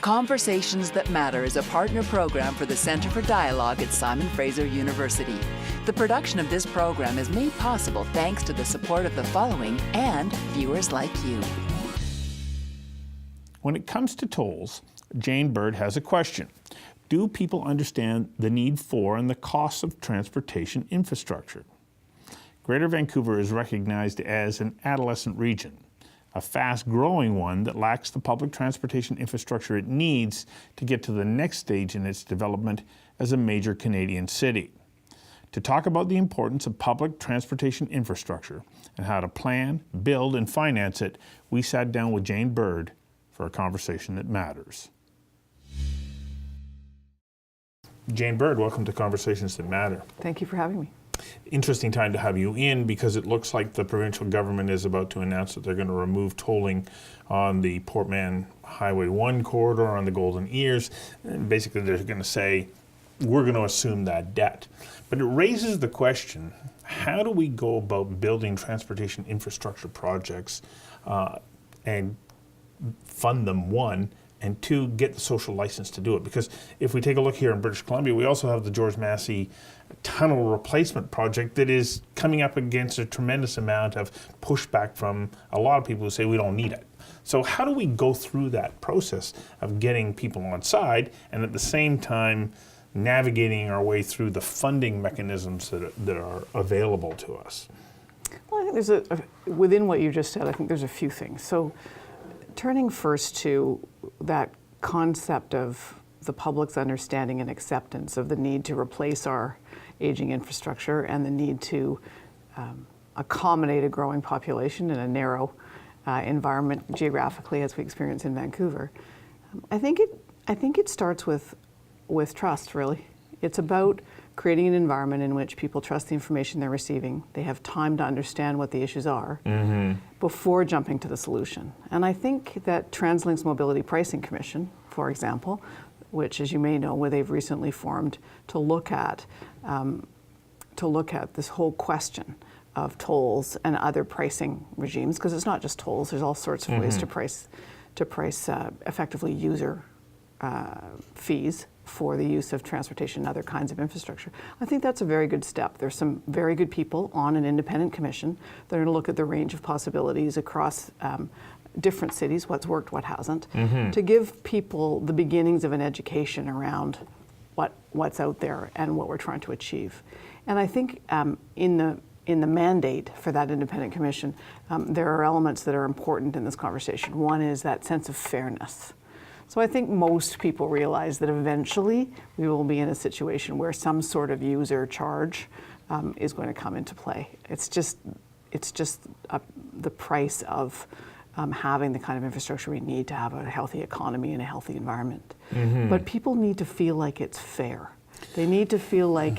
Conversations That Matter is a partner program for the Centre for Dialogue at Simon Fraser University. The production of this program is made possible thanks to the support of the following and viewers like you. When it comes to tolls, Jane Bird has a question. Do people understand the need for and the costs of transportation infrastructure? Greater Vancouver is recognized as an adolescent region, a fast-growing one that lacks the public transportation infrastructure it needs to get to the next stage in its development as a major Canadian city. To talk about the importance of public transportation infrastructure and how to plan, build, and finance it, we sat down with Jane Bird for a conversation that matters. Jane Bird, welcome to Conversations That Matter. Thank you for having me. Interesting time to have you in because it looks like the provincial government is about to announce that they're going to remove tolling on the Port Mann Highway 1 corridor on the Golden Ears. And basically, they're going to say, we're going to assume that debt. But it raises the question, how do we go about building transportation infrastructure projects and fund them, one, and two, get the social license to do it? Because if we take a look here in British Columbia, we also have the George Massey tunnel replacement project that is coming up against a tremendous amount of pushback from a lot of people who say we don't need it. So how do we go through that process of getting people on side and at the same time navigating our way through the funding mechanisms that are available to us? Well, I think there's within what you just said, I think there's a few things. So turning first to that concept of the public's understanding and acceptance of the need to replace our aging infrastructure and the need to accommodate a growing population in a narrow environment geographically as we experience in Vancouver. I think it starts with trust, really. It's about creating an environment in which people trust the information they're receiving. They have time to understand what the issues are before jumping to the solution. And I think that TransLink's Mobility Pricing Commission, for example, which, as you may know, where they've recently formed to look at this whole question of tolls and other pricing regimes, because it's not just tolls. There's all sorts of ways to price effectively user fees for the use of transportation and other kinds of infrastructure. I think that's a very good step. There's some very good people on an independent commission that are going to look at the range of possibilities across different cities, what's worked, what hasn't, to give people the beginnings of an education around what's out there and what we're trying to achieve. And I think in the mandate for that independent commission, there are elements that are important in this conversation. One is that sense of fairness. So I think most people realize that eventually we will be in a situation where some sort of user charge is going to come into play. It's just the price of having the kind of infrastructure we need to have a healthy economy and a healthy environment. But people need to feel like it's fair. They need to feel like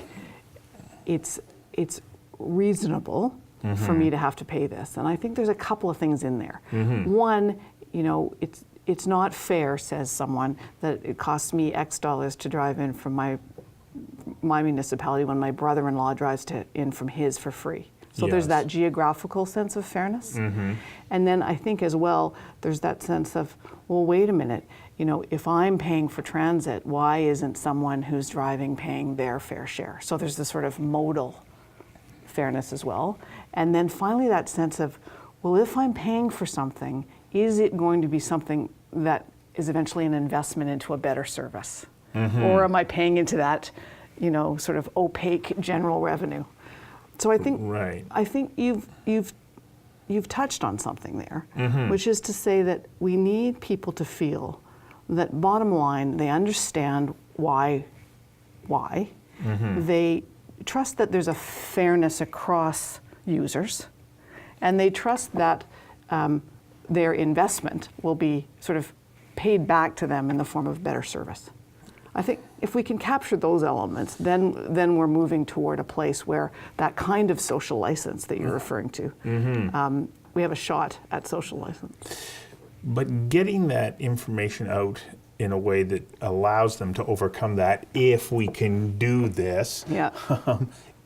it's reasonable for me to have to pay this. And I think there's a couple of things in there. One, it's not fair, says someone, that it costs me X dollars to drive in from my municipality when my brother-in-law drives in from his for free. So there's that geographical sense of fairness. And then I think as well, there's that sense of, well, wait a minute, if I'm paying for transit, why isn't someone who's driving paying their fair share? So there's this sort of modal fairness as well. And then finally that sense of, well, if I'm paying for something, is it going to be something that is eventually an investment into a better service? Or am I paying into that, sort of opaque general revenue? So I think you've touched on something there, which is to say that we need people to feel that bottom line, they understand why. They trust that there's a fairness across users, and they trust that their investment will be sort of paid back to them in the form of better service. I think if we can capture those elements, then we're moving toward a place where that kind of social license that you're referring to, we have a shot at social license. But getting that information out in a way that allows them to overcome that, if we can do this,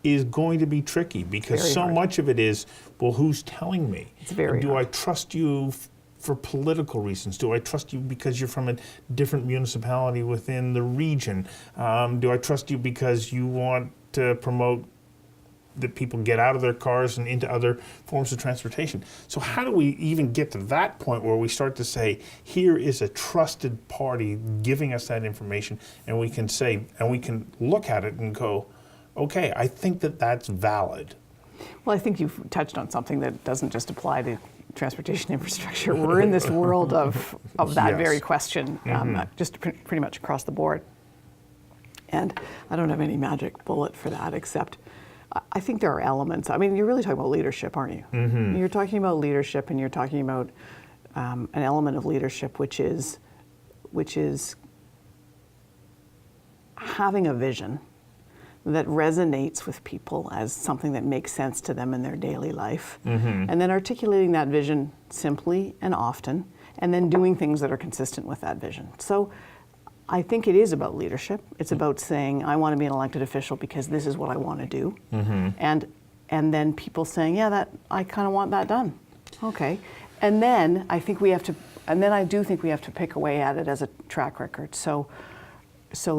is going to be tricky because much of it is, well, who's telling me? It's very Do hard. I trust you for political reasons? Do I trust you because you're from a different municipality within the region? Do I trust you because you want to promote that people get out of their cars and into other forms of transportation? So how do we even get to that point where we start to say, here is a trusted party giving us that information, and we can say, and we can look at it and go, okay, I think that that's valid. Well, I think you've touched on something that doesn't just apply to transportation infrastructure. We're in this world of that Yes. very question, just pretty much across the board. And I don't have any magic bullet for that, except I think there are elements. I mean, you're really talking about leadership, aren't you? You're talking about leadership, and you're talking about an element of leadership, which is having a vision that resonates with people as something that makes sense to them in their daily life, and then articulating that vision simply and often, and then doing things that are consistent with that vision. So I think it is about leadership. It's about saying, I want to be an elected official because this is what I want to do. And then people saying, yeah, that I kind of want that done. Okay. And then I think we have to, and then I do think we have to pick away at it as a track record. So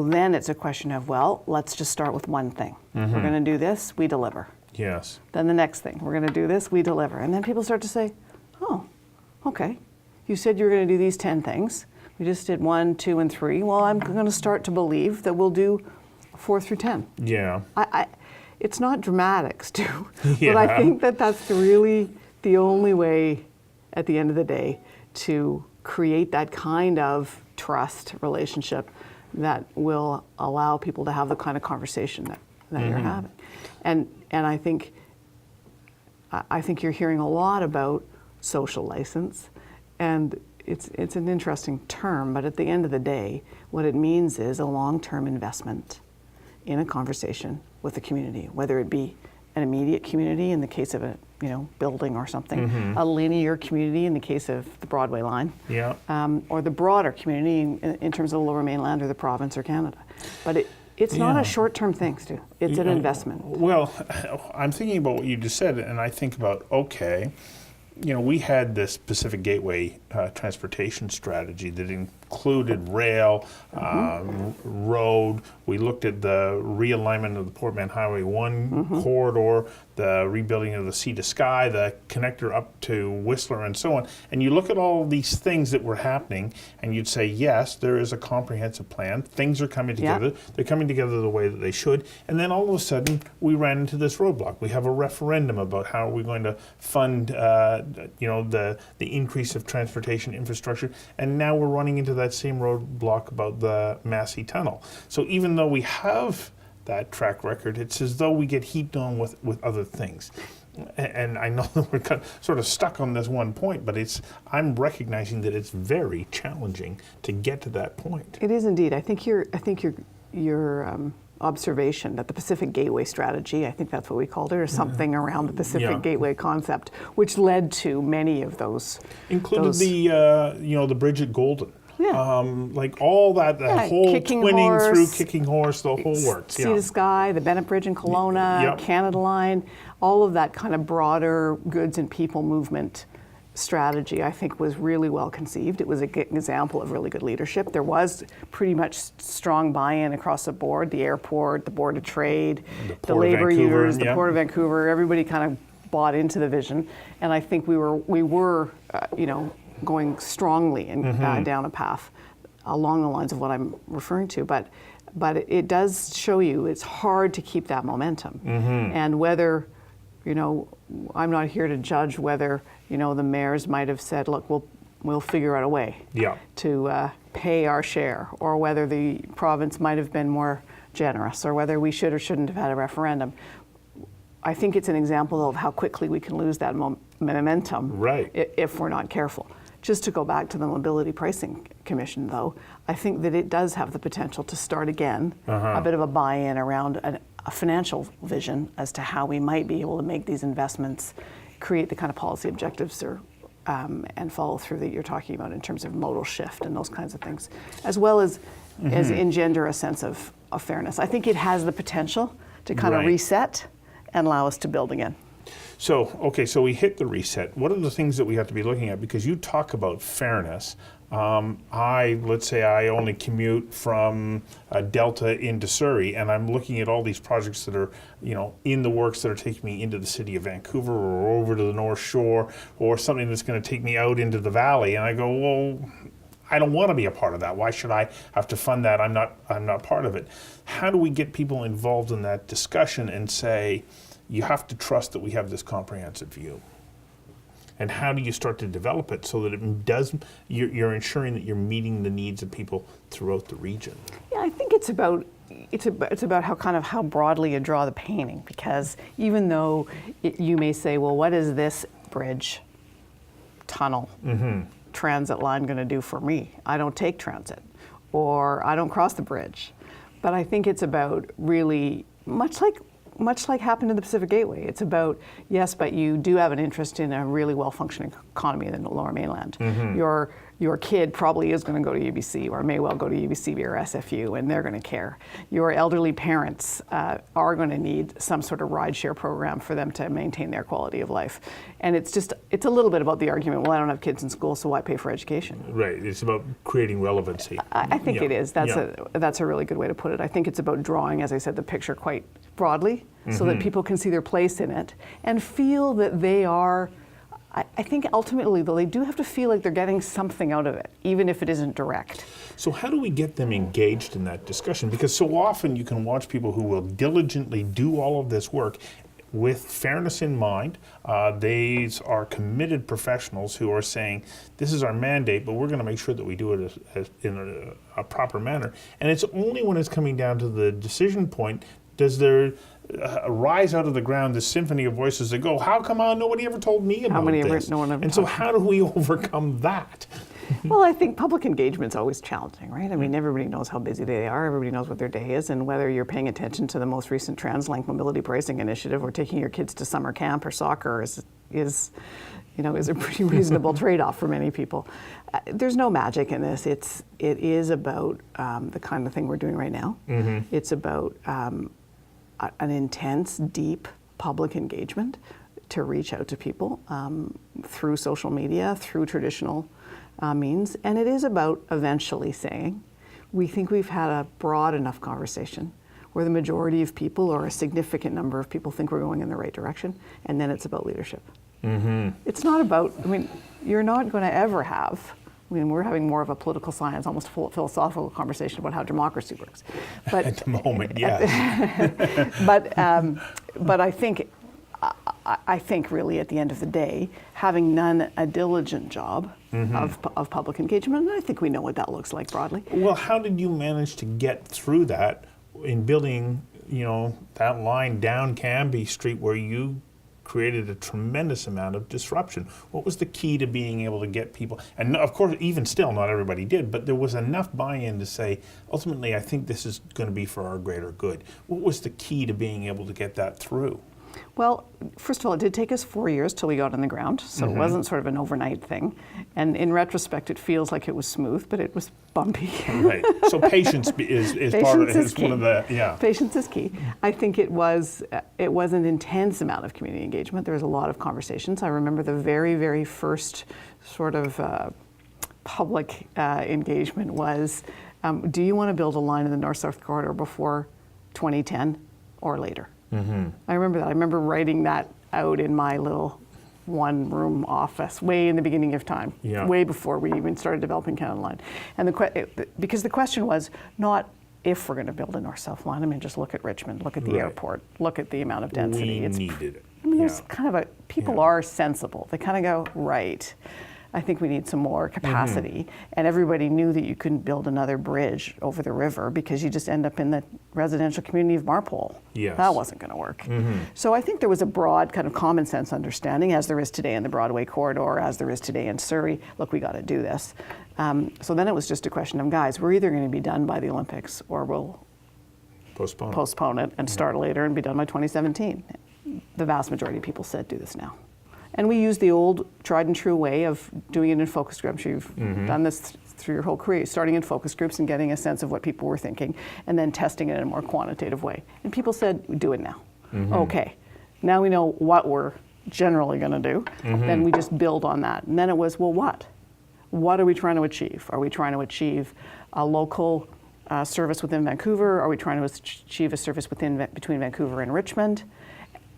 then it's a question of, well, let's just start with one thing. We're going to do this, we deliver. Yes. Then the next thing, we're going to do this, we deliver. And then people start to say, oh, okay. You said you were going to do these 10 things. We just did 1, 2, and 3. Well, I'm going to start to believe that we'll do 4 through 10. Yeah. It's not dramatic, Stu, Yeah. but I think that that's really the only way, at the end of the day, to create that kind of trust relationship that will allow people to have the kind of conversation that you're having. And I think you're hearing a lot about social license, and it's an interesting term, but at the end of the day, what it means is a long-term investment in a conversation with the community, whether it be an immediate community in the case of a building or something, a linear community in the case of the Broadway line, or the broader community in terms of the Lower Mainland or the province or Canada. But it's not a short-term thing, Stu. It's an investment. Well, I'm thinking about what you just said, and I think about, okay, we had this Pacific Gateway transportation strategy that included rail, road. We looked at the realignment of the Port Mann Highway 1 corridor, the rebuilding of the Sea to Sky, the connector up to Whistler, and so on. And you look at all these things that were happening, and you'd say, yes, there is a comprehensive plan. Things are coming together. Yeah. They're coming together the way that they should. And then all of a sudden, we ran into this roadblock. We have a referendum about how are we going to fund the increase of transportation infrastructure, and now we're running into that same roadblock about the Massey Tunnel. So even though we have that track record, it's as though we get heaped on with other things. And I know that we're sort of stuck on this one point, but I'm recognizing that it's very challenging to get to that point. It is indeed. I think your observation that the Pacific Gateway strategy, I think that's what we called it, or something around the Pacific Gateway concept, which led to many of those. Included the bridge at Golden. Yeah. Like all that, whole twinning through Kicking Horse, the whole works. Sea to Sky, the Bennett Bridge in Kelowna, Canada Line, all of that kind of broader goods and people movement strategy, I think, was really well conceived. It was an example of really good leadership. There was pretty much strong buy-in across the board, the airport, the Board of Trade, the labor unions, the Port of Vancouver, everybody kind of bought into the vision. And I think we were going strongly down a path along the lines of what I'm referring to. But it does show you it's hard to keep that momentum. And whether, I'm not here to judge whether, the mayors might have said, look, we'll figure out a way to pay our share, or whether the province might have been more generous, or whether we should or shouldn't have had a referendum. I think it's an example of how quickly we can lose that momentum if we're not careful. Just to go back to the Mobility Pricing Commission, though, I think that it does have the potential to start again a bit of a buy-in around a financial vision as to how we might be able to make these investments, create the kind of policy objectives and follow through that you're talking about in terms of modal shift and those kinds of things, as well as engender a sense of fairness. I think it has the potential to kind of reset and allow us to build again. So, okay, so we hit the reset. What are the things that we have to be looking at? Because you talk about fairness. Let's say I only commute from Delta into Surrey, and I'm looking at all these projects that are, in the works that are taking me into the city of Vancouver or over to the North Shore, or something that's going to take me out into the valley. And I go, well, I don't want to be a part of that. Why should I have to fund that? I'm not part of it. How do we get people involved in that discussion and say, you have to trust that we have this comprehensive view? And how do you start to develop it so that it does, you're ensuring that you're meeting the needs of people throughout the region? Yeah, I think it's about how broadly you draw the painting, because even though you may say, well, what is this bridge, tunnel, transit line going to do for me? I don't take transit, or I don't cross the bridge. But I think it's about really, much like happened in the Pacific Gateway, it's about, yes, but you do have an interest in a really well-functioning economy in the Lower Mainland. Your kid probably is going to go to UBC, or may well go to UBC or SFU, and they're going to care. Your elderly parents are going to need some sort of rideshare program for them to maintain their quality of life. And it's a little bit about the argument, well, I don't have kids in school, so why pay for education? Right, it's about creating relevancy. I think it is. That's a really good way to put it. I think it's about drawing, as I said, the picture quite broadly, so that people can see their place in it and feel that they are, I think ultimately, though, they do have to feel like they're getting something out of it, even if it isn't direct. So how do we get them engaged in that discussion? Because so often you can watch people who will diligently do all of this work with fairness in mind. These are committed professionals who are saying, this is our mandate, but we're going to make sure that we do it as in a proper manner. And it's only when it's coming down to the decision point does there rise out of the ground this symphony of voices that go, how come nobody ever told me about this? No one ever and so how do we overcome that? Well, I think public engagement's always challenging, right? I mean, everybody knows how busy they are, everybody knows what their day is, and whether you're paying attention to the most recent TransLink mobility pricing initiative or taking your kids to summer camp or soccer is a pretty reasonable trade-off for many people. There's no magic in this. It is about the kind of thing we're doing right now. It's about an intense, deep public engagement to reach out to people through social media, through traditional means. And it is about eventually saying, we think we've had a broad enough conversation where the majority of people, or a significant number of people, think we're going in the right direction, and then it's about leadership. It's not about, you're not going to ever have, we're having more of a political science, almost philosophical conversation about how democracy works. But at the moment, yes. But I think really at the end of the day, having done a diligent job of public engagement, and I think we know what that looks like broadly. Well, how did you manage to get through that in building, that line down Canby Street where you created a tremendous amount of disruption? What was the key to being able to get people, and of course, even still, not everybody did, but there was enough buy-in to say, ultimately, I think this is going to be for our greater good. What was the key to being able to get that through? Well, first of all, it did take us 4 years till we got on the ground, so it wasn't sort of an overnight thing. And in retrospect, it feels like it was smooth, but it was bumpy. Right. So patience is part of it. It's one of the, yeah. Patience is key. I think it was an intense amount of community engagement. There was a lot of conversations. I remember the very, very first sort of public engagement was, do you want to build a line in the North-South corridor before 2010 or later? I remember that. I remember writing that out in my little one-room office way in the beginning of time, way before we even started developing Canada Line. And because the question was not if we're going to build a North-South line. Just look at Richmond, look at the airport, look at the amount of density. We needed it. There's kind of people are sensible. They kind of go, right, I think we need some more capacity. And everybody knew that you couldn't build another bridge over the river because you just end up in the residential community of Marpole. Yes. That wasn't going to work. So I think there was a broad kind of common sense understanding, as there is today in the Broadway corridor, as there is today in Surrey, look, we got to do this. So then it was just a question of, guys, we're either going to be done by the Olympics or we'll postpone it and start later and be done by 2017. The vast majority of people said, do this now. And we use the old tried and true way of doing it in focus groups. You've done this through your whole career, starting in focus groups and getting a sense of what people were thinking, and then testing it in a more quantitative way. And people said, do it now. Okay, now we know what we're generally going to do, then we just build on that. And then it was, well, what? What are we trying to achieve? Are we trying to achieve a local service within Vancouver? Are we trying to achieve a service between Vancouver and Richmond?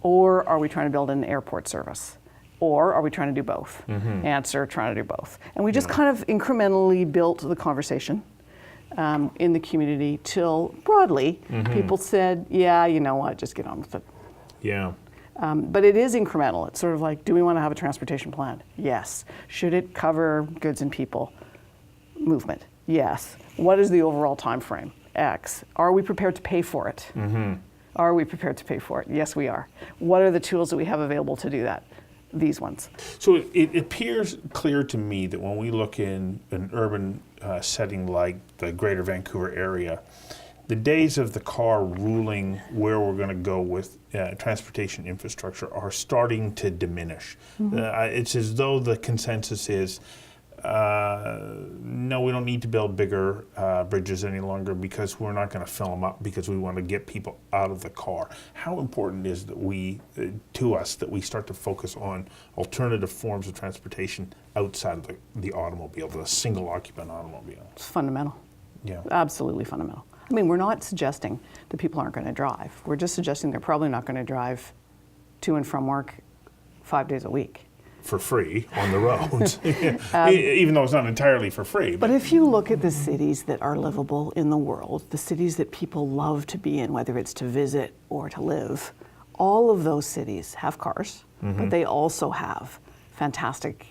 Or are we trying to build an airport service? Or are we trying to do both? Answer, trying to do both. And we just kind of incrementally built the conversation in the community till broadly people said, yeah, you know what, just get on with it. Yeah. But it is incremental. It's sort of like, do we want to have a transportation plan? Yes. Should it cover goods and people movement? Yes. What is the overall time frame? X. Are we prepared to pay for it? Are we prepared to pay for it? Yes, we are. What are the tools that we have available to do that? These ones. So it appears clear to me that when we look in an urban setting like the Greater Vancouver area, the days of the car ruling where we're going to go with transportation infrastructure are starting to diminish. It's as though the consensus is, no, we don't need to build bigger bridges any longer because we're not going to fill them up because we want to get people out of the car. How important is that to us that we start to focus on alternative forms of transportation outside of the automobile, the single occupant automobile? It's fundamental. Yeah. Absolutely fundamental. I mean, we're not suggesting that people aren't going to drive. We're just suggesting they're probably not going to drive to and from work 5 days a week. For free on the roads, even though it's not entirely for free. But if you look at the cities that are livable in the world, the cities that people love to be in, whether it's to visit or to live, all of those cities have cars, but they also have fantastic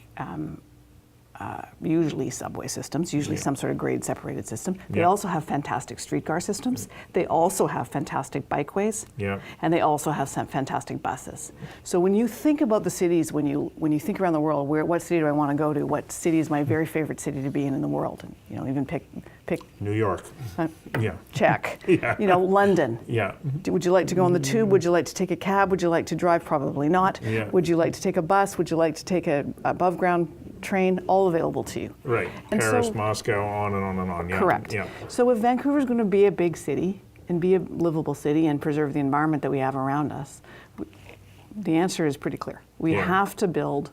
usually subway systems, usually some sort of grade separated system. They also have fantastic streetcar systems. They also have fantastic bikeways. And they also have some fantastic buses. So when you think about the cities, when you think around the world, what city do I want to go to? What city is my very favorite city to be in the world? And, you know, even pick New York. Check. You know, London. Would you like to go on the tube? Would you like to take a cab? Would you like to drive? Probably not. Would you like to take a bus? Would you like to take a above ground train? All available to you. Right. And Paris, Moscow, on and on and on. Correct. So if Vancouver is going to be a big city and be a livable city and preserve the environment that we have around us, the answer is pretty clear. We have to build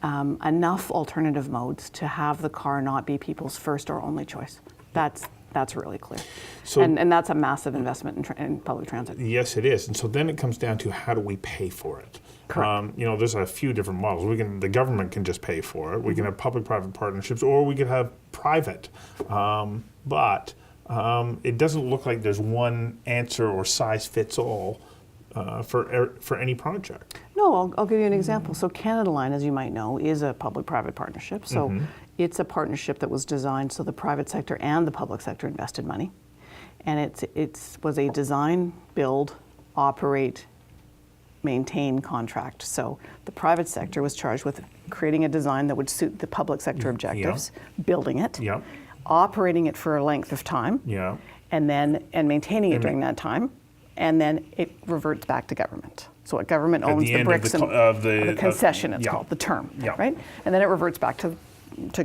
enough alternative modes to have the car not be people's first or only choice. That's really clear. So, and that's a massive investment in public transit. Yes, it is. And so then it comes down to how do we pay for it? Correct. You know, there's a few different models. The government can just pay for it. We can have public-private partnerships, or we could have private. But it doesn't look like there's one answer or size fits all for any project. No, I'll give you an example. So Canada Line, as you might know, is a public-private partnership. So it's a partnership that was designed so the private sector and the public sector invested money. And it was a design, build, operate, maintain contract. So the private sector was charged with creating a design that would suit the public sector objectives, building it, operating it for a length of time, and maintaining it during that time, and then it reverts back to government. So what government owns the bricks of the concession, it's called, the term, right? And then it reverts back to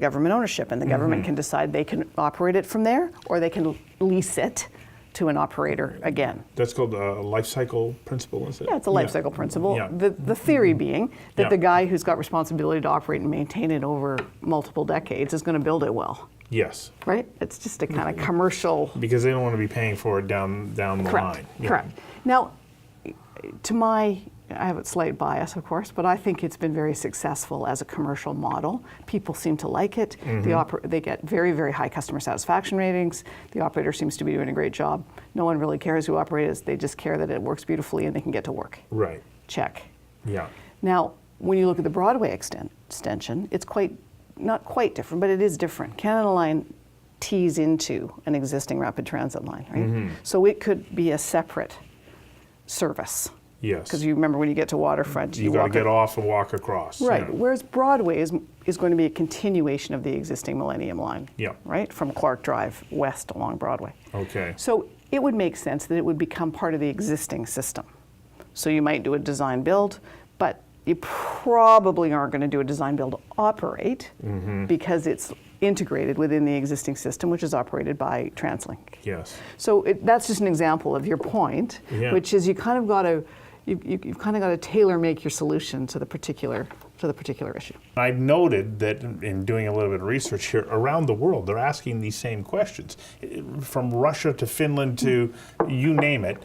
government ownership, and the government can decide they can operate it from there, or they can lease it to an operator again. That's called a life cycle principle, is it? Yeah, it's a life cycle principle. The theory being that the guy who's got responsibility to operate and maintain it over multiple decades is going to build it well. Yes. Right? It's just a kind of commercial... Because they don't want to be paying for it down the line. Correct. Now, I have a slight bias, of course, but I think it's been very successful as a commercial model. People seem to like it. They get very, very high customer satisfaction ratings. The operator seems to be doing a great job. No one really cares who operates it. They just care that it works beautifully and they can get to work. Right. Check. Yeah. Now, when you look at the Broadway extension, it's not quite different, but it is different. Canada Line tees into an existing rapid transit line, right? So it could be a separate service. Yes. Because you remember when you get to Waterfront, you got to get off and walk across. Right. Whereas Broadway is going to be a continuation of the existing Millennium Line. Right? From Clark Drive west along Broadway. Okay. So it would make sense that it would become part of the existing system. So you might do a design build, but you probably aren't going to do a design build operate because it's integrated within the existing system, which is operated by TransLink. Yes. So that's just an example of your point, which is you kind of got to you've kind of got to tailor make your solution to the particular issue. I've noted that in doing a little bit of research here, around the world, they're asking these same questions. From Russia to Finland to you name it,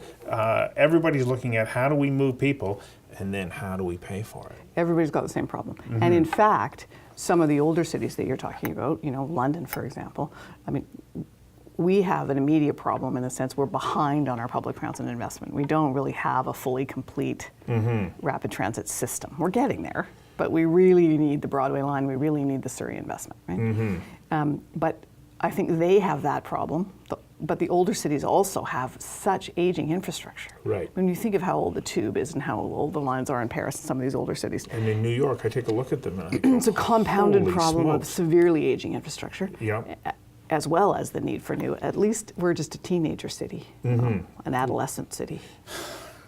everybody's looking at how do we move people, and then how do we pay for it? Everybody's got the same problem. And in fact, some of the older cities that you're talking about, London, for example, I mean, we have an immediate problem in the sense we're behind on our public transit investment. We don't really have a fully complete rapid transit system. We're getting there, but we really need the Broadway line. We really need the Surrey investment, right? But I think they have that problem. But the older cities also have such aging infrastructure. Right. When you think of how old the Tube is and how old the lines are in Paris and some of these older cities. And in New York, I take a look at them and I go, it's a compounded holy problem smokes. of severely aging infrastructure. Yep. As well as the need for new. At least we're just a teenager city, an adolescent city.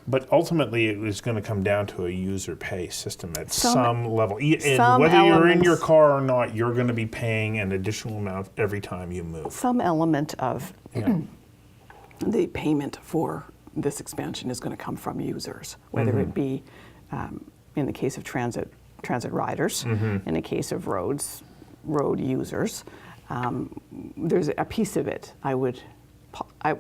But ultimately, it was going to come down to a user pay system at some level. And some whether you're in elements- your car or not, you're going to be paying an additional amount every time you move. Some element of Yeah. the payment for this expansion is going to come from users, whether it be, in the case of transit riders, in the case of road users. There's a piece of it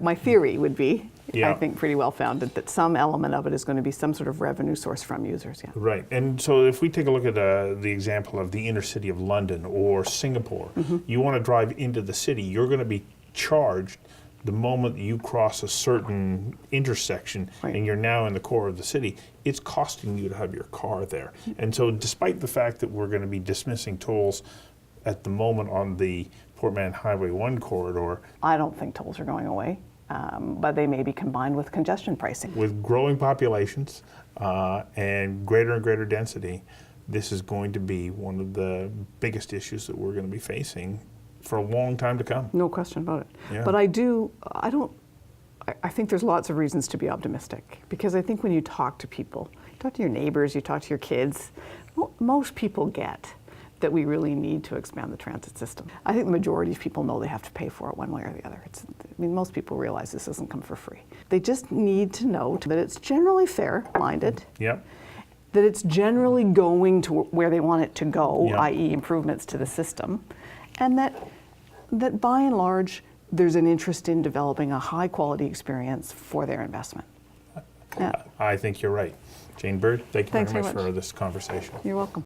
my theory would be, I think pretty well founded, that some element of it is going to be some sort of revenue source from users. Yeah. Right. And so if we take a look at the example of the inner city of London or Singapore, you want to drive into the city, you're going to be charged the moment you cross a certain intersection and you're now in the core of the city. It's costing you to have your car there. And so despite the fact that we're going to be dismissing tolls at the moment on the Port Mann Highway 1 corridor, I don't think tolls are going away, but they may be combined with congestion pricing. with growing populations and greater density, this is going to be one of the biggest issues that we're going to be facing for a long time to come. No question about it. Yeah. But I think there's lots of reasons to be optimistic, because I think when you talk to people, you talk to your neighbors, you talk to your kids, most people get that we really need to expand the transit system. I think the majority of people know they have to pay for it one way or the other. Most people realize this doesn't come for free. They just need to know that it's generally fair-minded, Yep. that it's generally going to where they want it to go, Yeah. i.e. improvements to the system, and that by and large, there's an interest in developing a high-quality experience for their investment. Yeah. I think you're right. Jane Bird, thank you Thanks very very much much. for this conversation. You're welcome.